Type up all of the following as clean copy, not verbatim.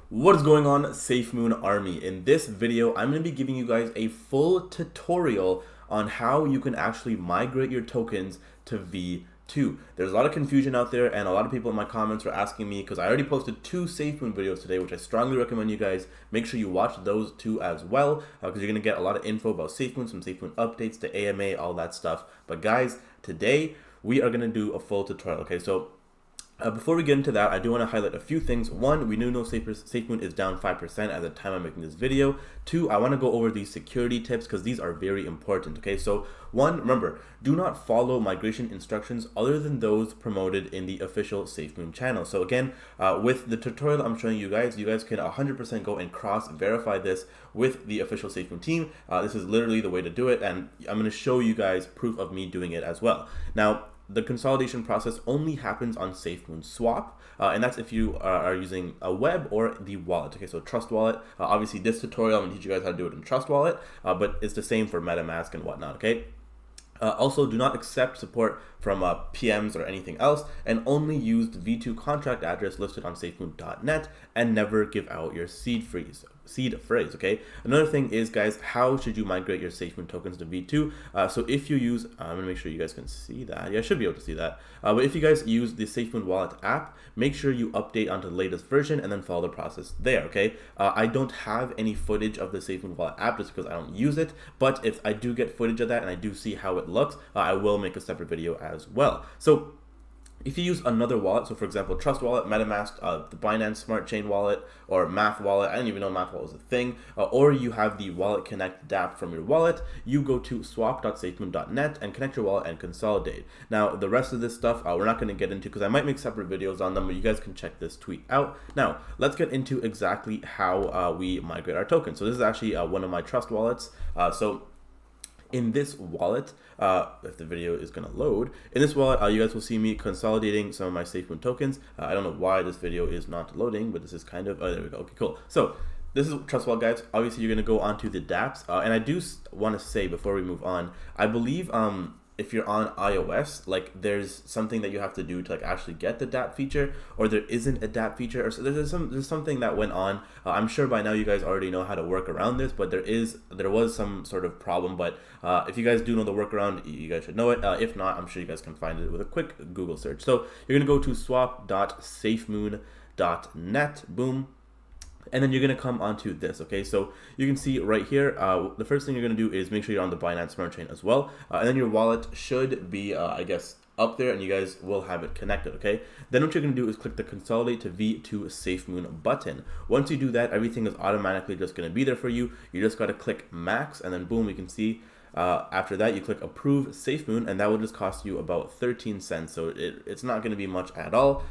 What is going on, Safemoon Army? In this video, I'm going to be giving you guys a full tutorial on how you can actually migrate your tokens to V2. There's a lot of confusion out there, and a lot of people in my comments were asking me, because I already posted 2 Safemoon videos today, which I strongly recommend you guys make sure you watch those 2 as well, because you're going to get a lot of info about Safemoon, some Safemoon updates to AMA, all that stuff. But guys, today we are going to do a full tutorial, okay? So before we get into that, I do want to highlight a few things. One, we do know Safemoon is down 5% at the time I'm making this video. 2, I want to go over these security tips because these are very important. Okay, so 1, remember, do not follow migration instructions other than those promoted in the official Safemoon channel. So again, with the tutorial I'm showing you guys can 100% go and cross-verify this with the official Safemoon team. This is literally the way to do it, and I'm going to show you guys proof of me doing it as well. Now, the consolidation process only happens on Safemoon Swap, and that's if you are using a web or the wallet. Okay, so Trust Wallet. Obviously, this tutorial I'm going to teach you guys how to do it in Trust Wallet, but it's the same for MetaMask and whatnot. Okay. Also, do not accept support from PMs or anything else, and only use the V2 contract address listed on safemoon.net, and never give out your seed phrase. Okay. Another thing is, guys, how should you migrate your Safemoon tokens to V2? So if you use, I'm gonna make sure you guys can see that. Yeah, I should be able to see that. But if you guys use the Safemoon Wallet app, make sure you update onto the latest version and then follow the process there. Okay. I don't have any footage of the Safemoon Wallet app just because I don't use it. But if I do get footage of that and I do see how it looks, I will make a separate video as well. So if you use another wallet, so for example, Trust Wallet, MetaMask, the Binance Smart Chain Wallet, or Math Wallet, I didn't even know Math Wallet was a thing, or you have the Wallet Connect dApp from your wallet, you go to swap.safemoon.net and connect your wallet and consolidate. Now, the rest of this stuff, we're not going to get into because I might make separate videos on them, but you guys can check this tweet out. Now, let's get into exactly how we migrate our tokens. So this is actually one of my Trust wallets. In this wallet, if the video is going to load, in this wallet, you guys will see me consolidating some of my Safemoon tokens. I don't know why this video is not loading, but this is kind of, oh, there we go. Okay, cool. So this is Trust Wallet, guys. Obviously, you're going to go onto the dApps. And I do want to say before we move on, I believe if you're on iOS, like there's something that you have to do to like actually get the dApp feature, or there isn't a dApp feature, or so there's something that went on. I'm sure by now you guys already know how to work around this, but there was some sort of problem. But if you guys do know the workaround, you guys should know it. If not, I'm sure you guys can find it with a quick Google search. So you're gonna go to swap.safemoon.net. Boom. And then you're going to come onto this, okay? So you can see right here, the first thing you're going to do is make sure you're on the Binance Smart Chain as well. And then your wallet should be, I guess, up there, and you guys will have it connected, okay? Then what you're going to do is click the Consolidate to V2 Safemoon button. Once you do that, everything is automatically just going to be there for you. You just got to click Max, and then boom, you can see after that, you click Approve Safemoon, and that will just cost you about 13 cents. So it's not going to be much at all.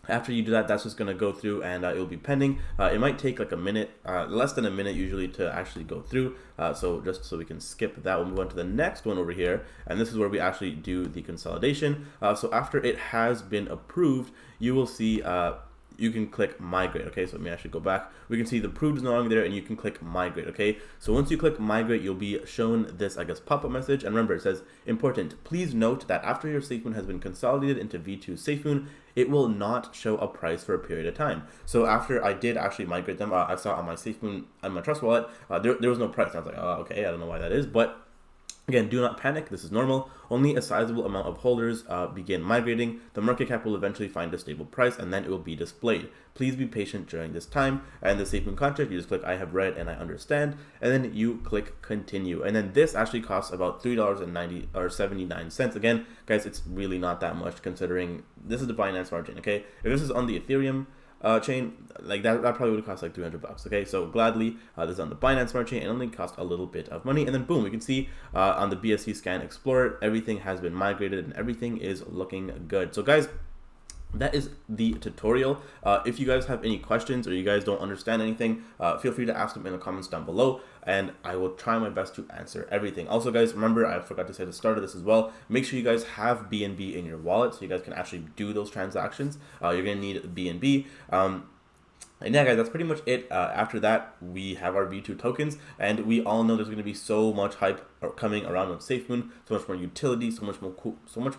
After you do that, that's just going to go through, and it will be pending. It might take like a minute, less than a minute usually, to actually go through. So just so we can skip that, we'll move on to the next one over here. And this is where we actually do the consolidation. So after it has been approved, you will see you can click migrate. Okay, so let me actually go back. We can see the approved is no longer there, and you can click migrate. Okay, so once you click migrate, you'll be shown this, I guess, pop-up message. And remember, it says, important, please note that after your Safemoon has been consolidated into V2 Safemoon, it will not show a price for a period of time. So after I did actually migrate them, I saw on my Safemoon, on my Trust Wallet, there was no price. I was like, oh, okay, I don't know why that is, but again, do not panic. This is normal. Only a sizable amount of holders begin migrating. The market cap will eventually find a stable price, and then it will be displayed. Please be patient during this time. And the Safemoon contract, you just click I have read and I understand, and then you click continue. And then this actually costs about $3.90 or 79 cents. Again, guys, it's really not that much considering this is the Binance Smart Chain. Okay, if this is on the Ethereum chain, like that probably would cost like $300. Okay, so gladly this is on the Binance Smart Chain, and only cost a little bit of money. And then boom, we can see on the BSC Scan Explorer, everything has been migrated and everything is looking good. So guys, that is the tutorial. If you guys have any questions or you guys don't understand anything, feel free to ask them in the comments down below, and I will try my best to answer everything. Also, guys, remember, I forgot to say at the start of this as well, make sure you guys have BNB in your wallet so you guys can actually do those transactions. You're going to need BNB. And yeah, guys, that's pretty much it. After that, we have our V2 tokens, and we all know there's going to be so much hype coming around with Safemoon, so much more utility, so much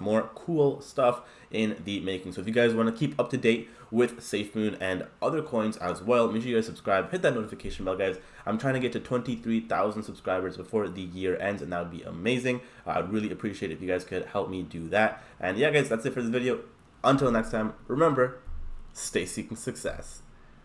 more cool stuff in the making. So if you guys want to keep up to date with Safemoon and other coins as well, make sure you guys subscribe, hit that notification bell, guys. I'm trying to get to 23,000 subscribers before the year ends, and that would be amazing. I'd really appreciate it if you guys could help me do that. And yeah, guys, that's it for this video. Until next time, remember, stay seeking success.